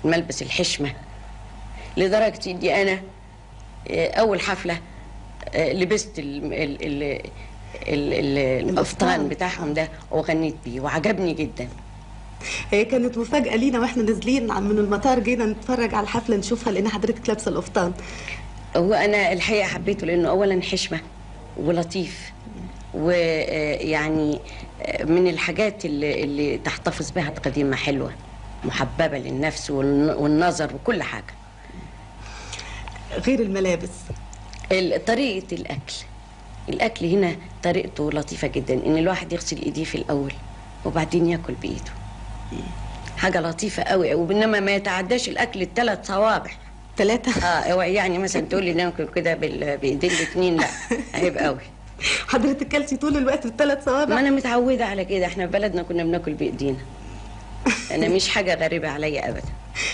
الملبس الحشمة، لدرجة إني أنا أول حفلة لبست القفطان بتاعهم ده وغنيت بيه وعجبني جدا. هي كانت مفاجأة لينا واحنا نازلين من المطار، جينا نتفرج على الحفلة نشوفها لقينا حضرتك لابسة القفطان. هو أنا الحقيقة حبيته لأنه أولا حشمة ولطيف، ويعني من الحاجات اللي تحتفظ بها قديمة حلوة محببة للنفس والنظر وكل حاجة. غير الملابس، طريقة الأكل هنا طريقته لطيفة جدا، إن الواحد يغسل إيديه في الأول وبعدين ياكل بإيده. حاجة لطيفة قوي، وبينما ما يتعداش الأكل ال3 صوابع. 3؟ يعني مثلا تقولي ناكل كده بإيدين الاتنين، لا عيب قوي. حضرتك كلتي طول الوقت ب3 صوابع؟ ما أنا متعودة على كده، احنا في بلدنا كنا بناكل بإيدينا. أنا مش حاجة غريبة عليا أبدا.